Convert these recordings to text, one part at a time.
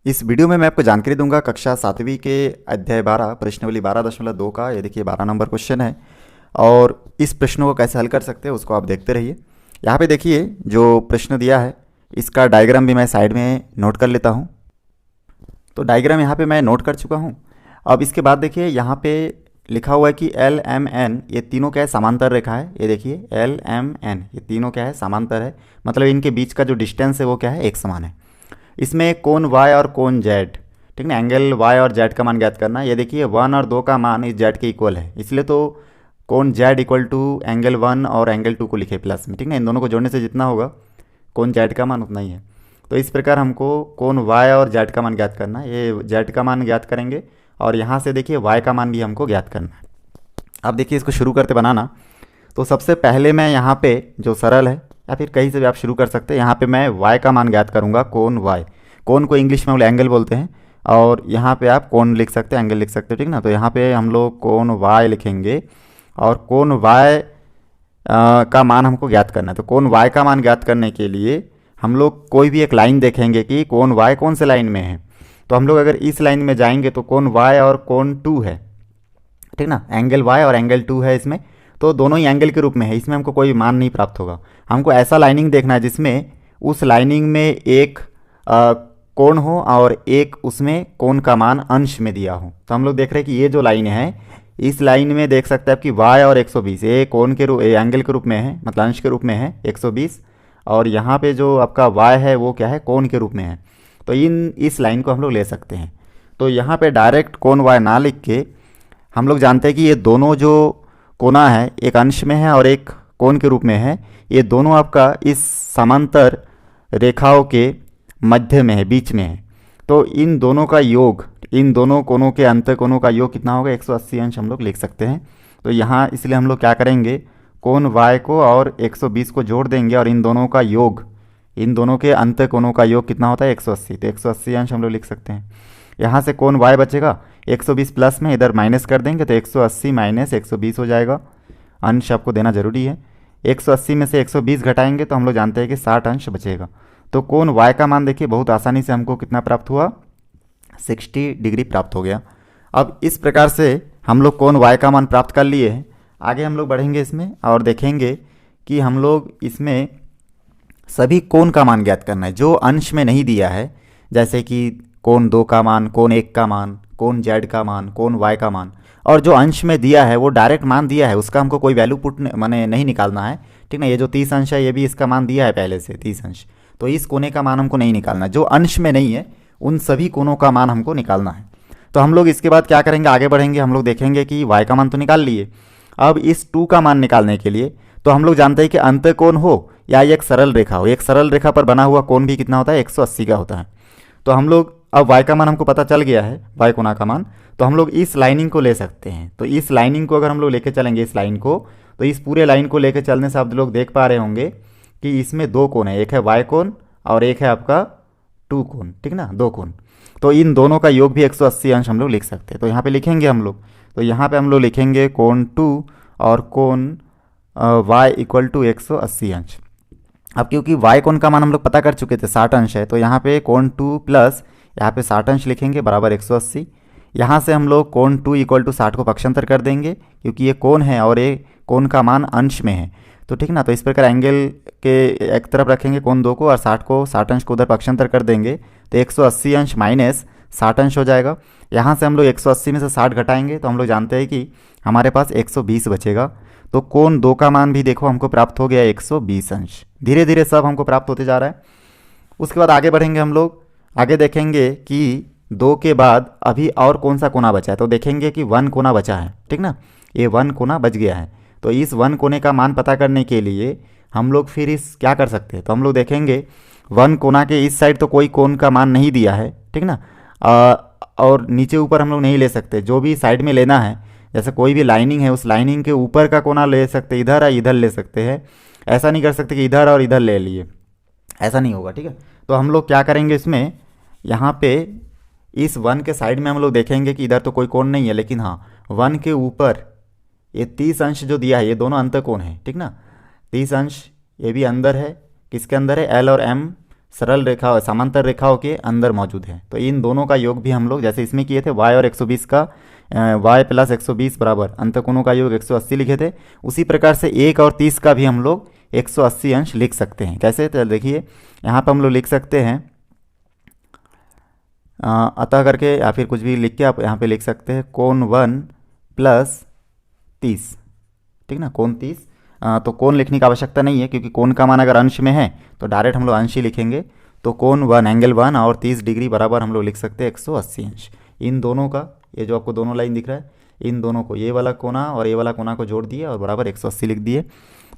इस वीडियो में मैं आपको जानकारी दूंगा कक्षा 7वीं के अध्याय 12 प्रश्नावली 12.2 का। ये देखिए 12 नंबर क्वेश्चन है और इस प्रश्नों को कैसे हल कर सकते हैं उसको आप देखते रहिए। यहाँ पे देखिए जो प्रश्न दिया है इसका डायग्राम भी मैं साइड में नोट कर लेता हूँ। तो डायग्राम यहाँ पे मैं नोट कर चुका हूँ। अब इसके बाद देखिए यहाँ पे लिखा हुआ है कि एल एम एन ये तीनों क्या है, समांतर रेखा है। ये देखिए एल एम एन ये तीनों क्या है, समांतर है, मतलब इनके बीच का जो डिस्टेंस है वो क्या है, एक समान है। इसमें कोण y और कोण z, ठीक ना, एंगल y और z का मान ज्ञात करना है। ये देखिए 1 और 2 का मान इस z के इक्वल है, इसलिए तो कोण z इक्वल टू एंगल 1 और एंगल 2 को लिखे प्लस में, ठीक ना। इन दोनों को जोड़ने से जितना होगा कोण z का मान उतना ही है। तो इस प्रकार हमको कोण y और z का मान ज्ञात करना है। ये z का मान ज्ञात करेंगे और यहाँ से देखिए y का मान भी हमको ज्ञात करना है। अब देखिए इसको शुरू करते बनाना। तो सबसे पहले मैं यहाँ पे जो सरल है या फिर कहीं से भी आप शुरू कर सकते हैं, यहाँ पे मैं y का मान ज्ञात करूँगा, कोण y। कोण को इंग्लिश में एंगल बोलते हैं और यहाँ पे आप कोण लिख सकते हैं, एंगल लिख सकते हैं, ठीक ना। तो यहाँ पे हम लोग कोण y लिखेंगे और कोण y का मान हमको ज्ञात करना है। तो कोण y का मान ज्ञात करने के लिए हम लोग कोई भी एक लाइन देखेंगे कि कोण y कौन से लाइन में है। तो हम लोग अगर इस लाइन में जाएंगे तो कोण y और कोण 2 है, ठीक ना, एंगल y और एंगल 2 है इसमें, तो दोनों ही एंगल के रूप में है, इसमें हमको कोई मान नहीं प्राप्त होगा। हमको ऐसा लाइनिंग देखना है जिसमें उस लाइनिंग में एक कोण हो और एक उसमें कोण का मान अंश में दिया हो। तो हम लोग देख रहे हैं कि ये जो लाइन है, इस लाइन में देख सकते हैं आपकी y और 120 ये कोण के रूप एंगल के रूप में है, मतलब अंश के रूप में है 120, और यहाँ पे जो आपका y है वो क्या है, कोण के रूप में है। तो इस लाइन को हम लोग ले सकते हैं। तो यहाँ पे डायरेक्ट कोण y ना लिख के हम लोग जानते हैं कि ये दोनों जो कोना है एक अंश में है और एक कोण के रूप में है, ये दोनों आपका इस समांतर रेखाओं के मध्य में है, बीच में है। तो इन दोनों का योग, इन दोनों कोणों के अंतर कोणों का योग कितना होगा, 180 अंश हम लोग लिख सकते हैं। तो यहाँ इसलिए हम लोग क्या करेंगे, कोण y को और 120 को जोड़ देंगे और इन दोनों का योग, इन दोनों के अंतर कोणों का योग कितना होता है, 180। तो 180 अंश हम लोग लिख सकते हैं। यहाँ से कोण y बचेगा, 120 प्लस में इधर माइनस कर देंगे तो 180 माइनस 120 हो जाएगा। अंश आपको देना जरूरी है। 180 में से 120 घटाएंगे तो हम लोग जानते हैं कि 60 अंश बचेगा। तो कोण y का मान देखिए बहुत आसानी से हमको कितना प्राप्त हुआ, 60 डिग्री प्राप्त हो गया। अब इस प्रकार से हम लोग कोण y का मान प्राप्त कर लिए हैं। आगे हम लोग बढ़ेंगे इसमें और देखेंगे कि हम लोग इसमें सभी कोण का मान ज्ञात करना है जो अंश में नहीं दिया है, जैसे कि कोण 2 का मान, कोण 1 का मान, कोण z का मान, कोण y का मान। और जो अंश में दिया है वो डायरेक्ट मान दिया है, उसका हमको कोई वैल्यू पुट माने नहीं निकालना है, ठीक ना। ये जो 30 अंश है ये भी इसका मान दिया है पहले से 30 अंश, तो इस कोने का मान हमको नहीं निकालना। जो अंश में नहीं है उन सभी कोणों का मान हमको निकालना है। तो हम लोग इसके बाद क्या करेंगे, आगे बढ़ेंगे, हम लोग देखेंगे कि y का मान तो निकाल लिए। अब इस 2 का मान निकालने के लिए तो हम लोग जानते हैं कि अंत कोण हो या एक सरल रेखा हो, एक सरल रेखा पर बना हुआ कोण भी कितना होता है, 180 का होता है। तो हम लोग अब y का मान हमको पता चल गया है, y कोणा का मान, तो हम लोग इस लाइनिंग को ले सकते हैं। तो इस लाइनिंग को अगर हम लोग लेके चलेंगे इस लाइन को, तो इस पूरे लाइन को लेके चलने से आप लोग देख पा रहे होंगे कि इसमें 2 कोण है, एक है y कोण और एक है आपका 2 कोण, ठीक ना, 2 कोण। तो इन दोनों का योग भी 180 अंश हम लोग लिख सकते हैं। तो यहाँ पे लिखेंगे हम लोग, तो यहाँ पे हम लोग लिखेंगे कोण 2 और कोण y इक्वल टू 180 अंश। अब क्योंकि y कोण का मान हम लोग पता कर चुके थे 60 अंश है, तो यहाँ पे कोण 2 प्लस यहाँ पे 60 अंश लिखेंगे बराबर 180। यहाँ से हम लोग कोण 2 इक्वल टू 60 को पक्षांतर कर देंगे क्योंकि ये कोण है और ये कोण का मान अंश में है, तो ठीक ना। तो इस प्रकार एंगल के एक तरफ रखेंगे कोण 2 को और 60 अंश को उधर पक्षांतर कर देंगे तो 180 अंश माइनस 60 अंश हो जाएगा। यहाँ से हम लोग 180 में से 60 घटाएंगे तो हम लोग जानते हैं कि हमारे पास 120 बचेगा। तो कोण 2 का मान भी देखो हमको प्राप्त हो गया 120 अंश। धीरे धीरे सब हमको प्राप्त होते जा रहा है। उसके बाद आगे बढ़ेंगे हम लोग, आगे देखेंगे कि 2 के बाद अभी और कौन सा कोना बचा है। तो देखेंगे कि 1 कोना बचा है, ठीक ना, ये 1 कोना बच गया है। तो इस 1 कोने का मान पता करने के लिए हम लोग फिर इस क्या कर सकते हैं, तो हम लोग देखेंगे 1 कोना के इस साइड तो कोई कोण का मान नहीं दिया है, ठीक ना, और नीचे ऊपर हम लोग नहीं ले सकते। जो भी साइड में लेना है, जैसे कोई भी लाइनिंग है उस लाइनिंग के ऊपर का कोना ले सकते, इधर या इधर ले सकते हैं। ऐसा नहीं कर सकते कि इधर और इधर ले लिए, ऐसा नहीं होगा, ठीक है। तो हम लोग क्या करेंगे इसमें, यहाँ पे इस 1 के साइड में हम लोग देखेंगे कि इधर तो कोई कोण नहीं है, लेकिन हाँ 1 के ऊपर ये 30 अंश जो दिया है ये दोनों अंत कोण है, ठीक ना। 30 अंश ये भी अंदर है, किसके अंदर है, एल और एम सरल रेखा समांतर रेखाओं के अंदर मौजूद है। तो इन दोनों का योग भी हम लोग जैसे इसमें किए थे y और 120 का y प्लस 120 बराबर अंतकोणों का योग 180 लिखे थे, उसी प्रकार से 1 और 30 का भी हम लोग 180 अंश लिख सकते हैं। कैसे, तो देखिए यहाँ पर हम लोग लिख सकते हैं अतः करके या फिर कुछ भी लिख के आप यहाँ पे लिख सकते हैं कोण 1 प्लस 30, ठीक ना, कोण 30। तो कोण लिखने की आवश्यकता नहीं है क्योंकि कोण का मान अगर अंश में है तो डायरेक्ट हम लोग अंश ही लिखेंगे। तो कोण 1 एंगल 1 और 30 डिग्री बराबर हम लोग लिख सकते हैं 180 अंश। इन दोनों का, ये जो आपको दोनों लाइन दिख रहा है, इन दोनों को, ये वाला कोना और ये वाला कोना को जोड़ दिए और बराबर 180 लिख दिए।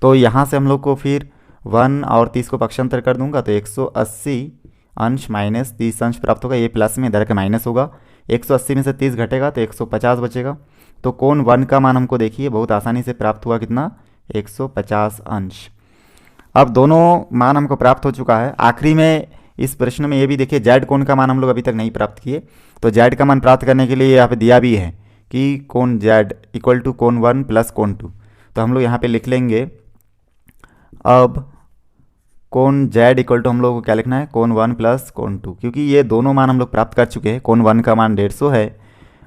तो यहाँ से हम लोग को फिर 1 और 30 को पक्षांतर कर दूंगा तो 180 अंश माइनस 30 अंश प्राप्त होगा। ये प्लस में, इधर का माइनस होगा, 180 में से 30 घटेगा तो 150 बचेगा। तो कोण 1 का मान हमको देखिए बहुत आसानी से प्राप्त हुआ, कितना, 150 अंश। अब दोनों मान हमको प्राप्त हो चुका है। आखिरी में इस प्रश्न में ये भी देखिए जेड कोण का मान हम लोग अभी तक नहीं प्राप्त किए, तो जेड का मान प्राप्त करने के लिए यहाँ पे दिया भी है कि कोण जेड इक्वल टू कोण 1 प्लस कोण 2। तो हम लोग यहाँ पे लिख लेंगे, अब कोण जेड इक्वल टू हम लोग को क्या लिखना है, कोण 1 प्लस कोण 2, क्योंकि ये दोनों मान हम लोग प्राप्त कर चुके हैं। कोण 1 का मान 150 है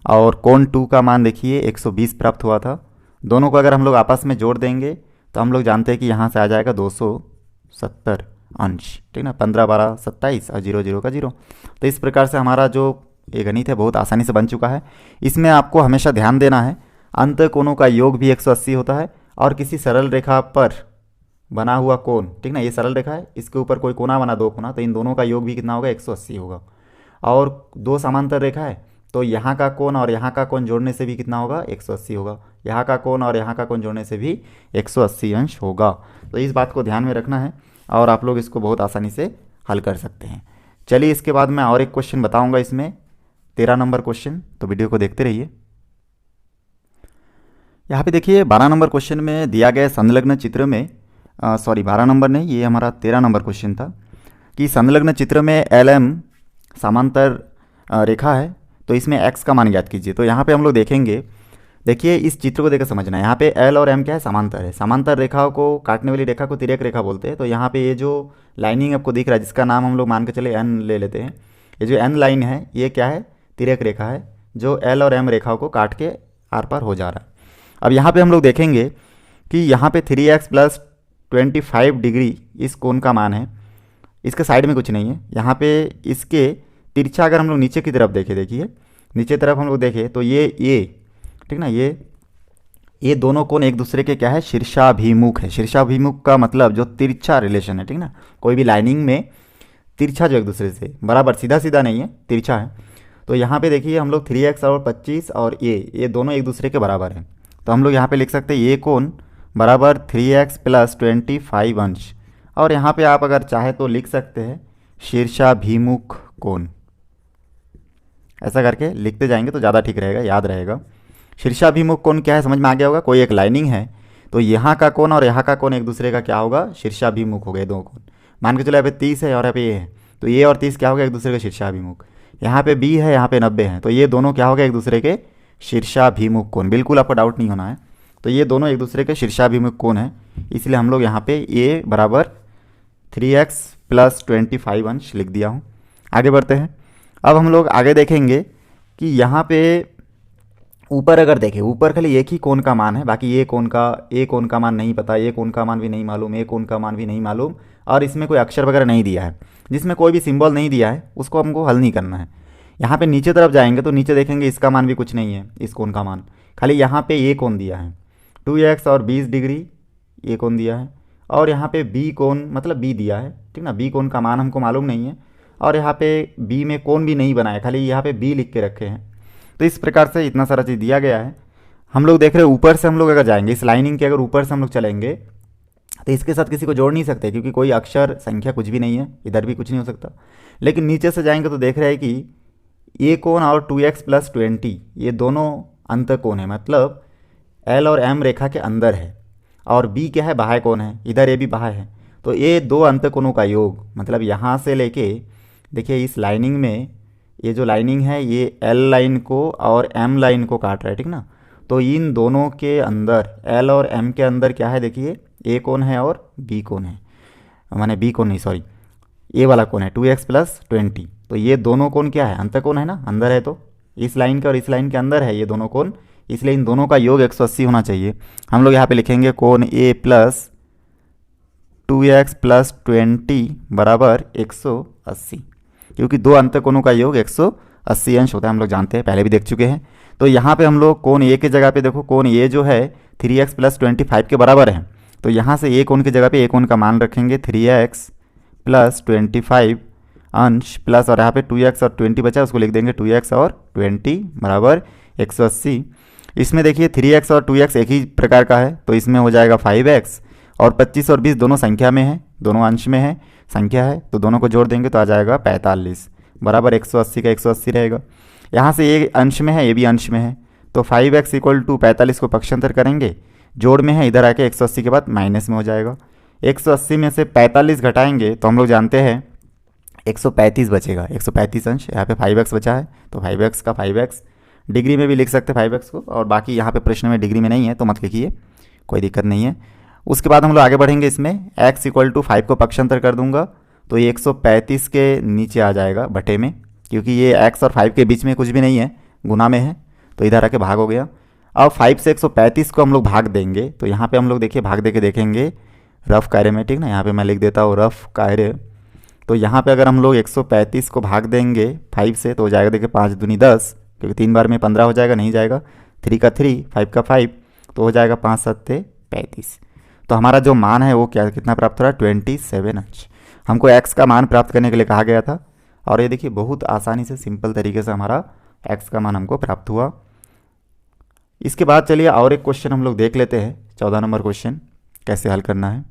और कोण 2 का मान देखिए 120 प्राप्त हुआ था। दोनों को अगर हम लोग आपस में जोड़ देंगे तो हम लोग जानते हैं कि यहाँ से आ जाएगा 270 अंश, ठीक ना, 15 12 27 और 0 0 का 0। तो इस प्रकार से हमारा जो ये गणित है बहुत आसानी से बन चुका है। इसमें आपको हमेशा ध्यान देना है अंत कोणों का योग भी 180 होता है और किसी सरल रेखा पर बना हुआ कोण, ठीक ना, ये सरल रेखा है, इसके ऊपर कोई कोना बना, दो कोना, तो इन दोनों का योग भी कितना होगा, 180 होगा। और दो समांतर रेखा है तो यहाँ का कोण और यहाँ का कोण जोड़ने से भी कितना होगा, 180 होगा। यहाँ का कोण और यहाँ का कोण जोड़ने से भी 180 अंश होगा। तो इस बात को ध्यान में रखना है और आप लोग इसको बहुत आसानी से हल कर सकते हैं। चलिए इसके बाद मैं और एक क्वेश्चन बताऊंगा इसमें, 13 नंबर क्वेश्चन, तो वीडियो को देखते रहिए। यहाँ पे देखिए 12 नंबर क्वेश्चन में दिया गया संलग्न चित्र में, 12 नंबर नहीं, ये हमारा 13 नंबर क्वेश्चन था कि संलग्न चित्र में एल एम समांतर रेखा है तो इसमें x का मान ज्ञात कीजिए। तो यहाँ पे हम लोग देखेंगे, देखिए इस चित्र को देखकर समझना है, यहाँ पे l और m क्या है, समांतर है। समांतर रेखाओं को काटने वाली रेखा को तिर्यक रेखा बोलते हैं। तो यहाँ पे ये जो लाइनिंग आपको दिख रहा है जिसका नाम हम लोग मान के चले n ले लेते हैं, ये जो n लाइन है ये क्या है, तिर्यक रेखा है जो l और m रेखाओं को काट के आर पार हो जा रहा है। अब यहाँ पर हम लोग देखेंगे कि यहाँ पे 3x प्लस 25 डिग्री इस कोण का मान है, इसके साइड में कुछ नहीं है। यहाँ पे इसके तिरछा अगर हम लोग नीचे की तरफ देखें, देखिए नीचे तरफ हम लोग देखें तो ये ठीक ना, ये दोनों कोण एक दूसरे के क्या है, शीर्षाभिमुख है। शीर्षाभिमुख का मतलब जो तिरछा रिलेशन है, ठीक ना, कोई भी लाइनिंग में तिरछा जो एक दूसरे से बराबर सीधा सीधा नहीं है, तिरछा है। तो यहाँ पे देखिए हम लोग 3x और 25 और ये दोनों एक दूसरे के बराबर हैं। तो हम लोग यहाँ पे लिख सकते हैं ये कोण बराबर 3x प्लस 25 अंश, और यहाँ पे आप अगर चाहे तो लिख सकते हैं शीर्षाभिमुख कोण। ऐसा करके लिखते जाएंगे तो ज़्यादा ठीक रहेगा, याद रहेगा। शीर्षाभिमुख कोण क्या है, समझ में आ गया होगा। कोई एक लाइनिंग है तो यहाँ का कोण और यहाँ का कोण एक दूसरे का क्या होगा, शीर्षाभिमुख हो गए दो कोण। मान के चलो यहाँ पे 30 है और यहाँ पे ये है, तो ये और 30 क्या होगा, एक दूसरे के शीर्षाभिमुख। यहाँ पे b है, यहाँ पे 90 है, तो ये दोनों क्या हो गए, एक दूसरे के शीर्षाभिमुख कोण। बिल्कुल आपको डाउट नहीं होना है। तो ये दोनों एक दूसरे के शीर्षाभिमुख कोण है, इसलिए हम लोग यहाँ पे a बराबर 3x प्लस 25 अंश लिख दिया हूँ। आगे बढ़ते हैं। अब हम लोग आगे देखेंगे कि यहाँ पे ऊपर अगर देखें, ऊपर खाली एक ही कोण का मान है, बाकी ये कोण का मान नहीं पता, ये कोण का मान भी नहीं मालूम, ये कोण का मान भी नहीं मालूम, और इसमें कोई अक्षर वगैरह नहीं दिया है, जिसमें कोई भी सिंबल नहीं दिया है उसको हमको हल नहीं करना है। यहाँ पे नीचे तरफ जाएंगे तो नीचे देखेंगे इसका मान भी कुछ नहीं है, इस कोण का मान, खाली यहाँ पे ये कोण दिया है 2x और 20 डिग्री, ये कोण दिया है, और यहाँ पे b कोण मतलब b दिया है, ठीक ना। b कोण का मान हमको मालूम नहीं है, और यहाँ पे b में कोण भी नहीं बनाया, खाली यहाँ पे b लिख के रखे हैं। तो इस प्रकार से इतना सारा चीज़ दिया गया है। हम लोग देख रहे हैं ऊपर से हम लोग अगर जाएंगे, इस लाइनिंग के अगर ऊपर से हम लोग चलेंगे तो इसके साथ किसी को जोड़ नहीं सकते क्योंकि कोई अक्षर संख्या कुछ भी नहीं है, इधर भी कुछ नहीं हो सकता। लेकिन नीचे से जाएंगे तो देख रहे हैं कि ये कोण और 2x प्लस 20 ये दोनों अंत कोण है, मतलब l और m रेखा के अंदर है, और b क्या है, बाह्य कोण है, इधर ये भी बाह्य है। तो ये दो अंत कोणों का योग, मतलब यहाँ से लेके देखिए इस लाइनिंग में ये जो लाइनिंग है ये L लाइन को और M लाइन को काट रहा है, ठीक ना। तो इन दोनों के अंदर L और M के अंदर क्या है, देखिए A कोण है और B कोण है। माने बी कोण नहीं, सॉरी, ए वाला कोण है 2x प्लस 20। तो ये दोनों कोण क्या है, अंतःकोण है ना, अंदर है, तो इस लाइन के और इस लाइन के अंदर है ये दोनों कोण, इसलिए इन दोनों का योग 180 होना चाहिए। हम लोग यहाँ पे लिखेंगे कोण ए प्लस 2x प्लस 20 बराबर 180, क्योंकि दो अंतःकोणों का योग 180 अंश होता है, हम लोग जानते हैं, पहले भी देख चुके हैं। तो यहाँ पे हम लोग कोण ए की जगह पे देखो, कोण ए जो है 3x प्लस 25 के बराबर है, तो यहाँ से ए कोण की जगह पे ए कोण का मान रखेंगे 3x प्लस 25 अंश प्लस, और यहाँ पे 2x और 20 बचा उसको लिख देंगे 2x और 20 बराबर 180। इसमें देखिए 3x और 2x एक ही प्रकार का है, तो इसमें हो जाएगा 5x, और 25 और 20 दोनों संख्या में है, दोनों अंश में है, संख्या है, तो दोनों को जोड़ देंगे तो आ जाएगा 45 बराबर 180 का 180 रहेगा। यहाँ से ये अंश में है, ये भी अंश में है, तो 5x इक्वल टू 45 को पक्षांतर करेंगे, जोड़ में है, इधर आके 180 के बाद माइनस में हो जाएगा। 180 में से 45 घटाएंगे तो हम लोग जानते हैं 135 बचेगा, 135 अंश, यहाँ पे 5x बचा है, तो 5x का 5x डिग्री में भी लिख सकते हैं 5x को, और बाकी यहाँ पे प्रश्न में डिग्री में नहीं है तो मत लिखिए, कोई दिक्कत नहीं है। उसके बाद हम लोग आगे बढ़ेंगे, इसमें x इक्वल टू 5 को पक्षांतर कर दूंगा तो ये 135 के नीचे आ जाएगा बटे में, क्योंकि ये x और 5 के बीच में कुछ भी नहीं है, गुना में है, तो इधर आके भाग हो गया। अब 5 से 135 को हम लोग भाग देंगे, तो यहाँ पे हम लोग देखिए भाग दे के देखेंगे रफ कार्य में, ठीक ना, यहाँ पे मैं लिख देता हूँ रफ कार्य। तो यहाँ पे अगर हम लोग 135 को भाग देंगे 5 से तो हो जाएगा, देखिए 5 दूनी 10, क्योंकि 3 बार में 15 हो जाएगा, नहीं जाएगा, 3 का 3, 5 का 5, तो हो जाएगा 5 सत्ते 35। तो हमारा जो मान है वो क्या, कितना प्राप्त हो रहा है, 27 अंश। हमको x का मान प्राप्त करने के लिए कहा गया था, और ये देखिए बहुत आसानी से सिंपल तरीके से हमारा x का मान हमको प्राप्त हुआ। इसके बाद चलिए और एक क्वेश्चन हम लोग देख लेते हैं, 14 नंबर क्वेश्चन कैसे हल करना है।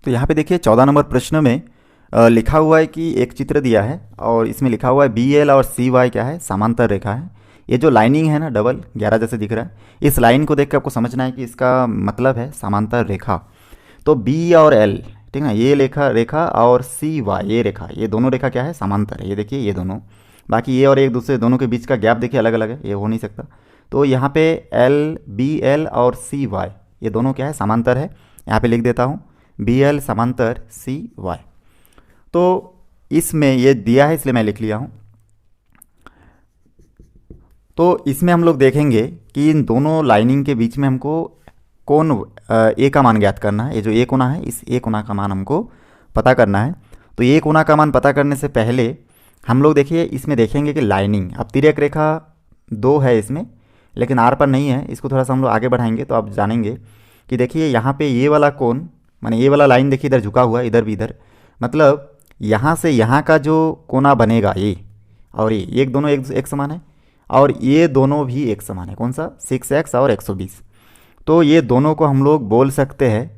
तो यहाँ पे देखिए 14 नंबर प्रश्न में लिखा हुआ है कि एक चित्र दिया है और इसमें लिखा हुआ है BL और CY क्या है, समांतर रेखा है। ये जो लाइनिंग है ना डबल 11 जैसे दिख रहा है, इस लाइन को देख के आपको समझना है कि इसका मतलब है समांतर रेखा। तो B और L, ठीक ना, ये रेखा और CY ये रेखा, ये दोनों रेखा क्या है, समांतर है, ये देखिए ये दोनों। बाकी ये और एक दूसरे दोनों के बीच का गैप देखिए अलग अलग है, ये हो नहीं सकता। तो यहाँ पे BL और CY ये दोनों क्या है, समांतर है। यहाँ पे लिख देता हूँ BL समांतर CY। तो इसमें ये दिया है इसलिए मैं लिख लिया हूँ। तो इसमें हम लोग देखेंगे कि इन दोनों लाइनिंग के बीच में हमको कोण ए का मान ज्ञात करना है। ये जो ए कोना है, इस ए कोना का मान हमको पता करना है। तो ए कोना का मान पता करने से पहले हम लोग देखिए इसमें देखेंगे कि लाइनिंग, अब तिर्यक रेखा 2 है इसमें, लेकिन आर पर नहीं है, इसको थोड़ा सा हम लोग आगे बढ़ाएंगे तो आप जानेंगे कि देखिए यहाँ पे ये वाला कोण, माने ये वाला लाइन देखिए इधर झुका हुआ है, इधर भी इधर, मतलब यहाँ से यहाँ का जो कोना बनेगा ये और ये एक दोनों एक समान है, और ये दोनों भी एक समान है। कौन सा, 6x और 120। तो ये दोनों को हम लोग बोल सकते हैं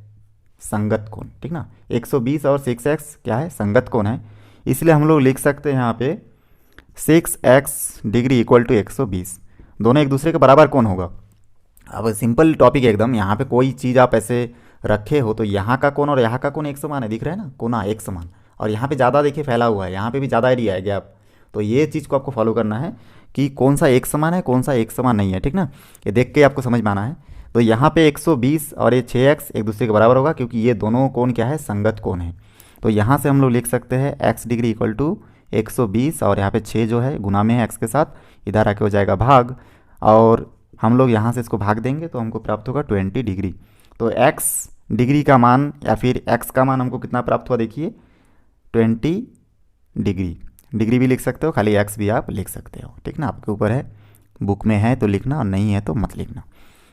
संगत कोण, ठीक ना। 120 और 6x क्या है, संगत कोण है, इसलिए हम लोग लिख सकते हैं यहाँ पे 6x डिग्री इक्वल टू 120, दोनों एक दूसरे के बराबर कोण होगा। अब सिंपल टॉपिक है एकदम, यहाँ पे कोई चीज़ आप ऐसे रखे हो तो यहाँ का कोण और यहाँ का कोण एक समान है, दिख रहा है ना, कोना एक समान, और यहाँ पे ज़्यादा देखिए फैला हुआ है, यहाँ पे भी ज़्यादा एरिया है गैप। तो ये चीज़ को आपको फॉलो करना है कि कौन सा एक समान है कौन सा एक समान नहीं है, ठीक ना, ये देख के आपको समझ में आना है। तो यहाँ पे 120 और ये 6x एक दूसरे के बराबर होगा, क्योंकि ये दोनों कोण क्या है, संगत कोण है। तो यहाँ से हम लोग लिख सकते हैं x डिग्री इक्वल टू 120, और यहाँ पे 6 जो है गुना में है x के साथ, इधर आके हो जाएगा भाग, और हम लोग यहाँ से इसको भाग देंगे तो हमको प्राप्त होगा 20 डिग्री। तो x डिग्री का मान या फिर x का मान हमको कितना प्राप्त हुआ, देखिए 20 डिग्री। डिग्री भी लिख सकते हो, खाली x भी आप लिख सकते हो, ठीक ना, आपके ऊपर है, बुक में है तो लिखना और नहीं है तो मत लिखना।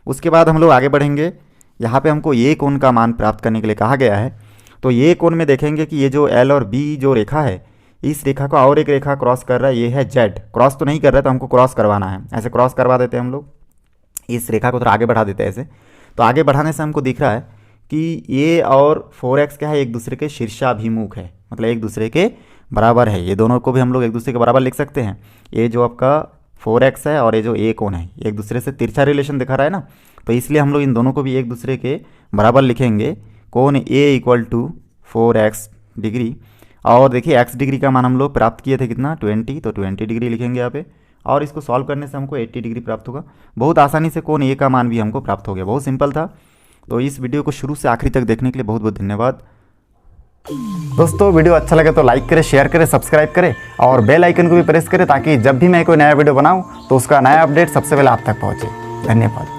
उसके बाद हम लोग आगे बढ़ेंगे, यहाँ पे हमको ये कोण का मान प्राप्त करने के लिए कहा गया है। तो ये कोण में देखेंगे कि ये जो L और B जो रेखा है, इस रेखा को और एक रेखा क्रॉस कर रहा है, ये है Z, क्रॉस तो नहीं कर रहा है तो हमको क्रॉस करवाना है, ऐसे क्रॉस करवा देते हैं हम लोग, इस रेखा को थोड़ा आगे बढ़ा देते हैं ऐसे। तो आगे बढ़ाने से हमको दिख रहा है कि ये और 4x क्या है, एक दूसरे के शीर्षाभिमुख है, मतलब एक दूसरे के बराबर है। ये दोनों को भी हम लोग एक दूसरे के बराबर लिख सकते हैं। ये जो आपका 4x है और ये जो ए कोण है, एक दूसरे से तिरछा रिलेशन दिखा रहा है ना, तो इसलिए हम लोग इन दोनों को भी एक दूसरे के बराबर लिखेंगे। कोण ए इक्वल टू 4x डिग्री, और देखिए x डिग्री का मान हम लोग प्राप्त किए थे कितना, 20, तो 20 डिग्री लिखेंगे यहाँ पे, और इसको सॉल्व करने से हमको 80 डिग्री प्राप्त होगा। बहुत आसानी से कोण ए का मान भी हमको प्राप्त हो गया, बहुत सिंपल था। तो इस वीडियो को शुरू से आखिरी तक देखने के लिए बहुत बहुत धन्यवाद। दोस्तों वीडियो अच्छा लगे तो लाइक करें, शेयर करें, सब्सक्राइब करें और बेल आइकन को भी प्रेस करें ताकि जब भी मैं कोई नया वीडियो बनाऊं तो उसका नया अपडेट सबसे पहले आप तक पहुंचे। धन्यवाद।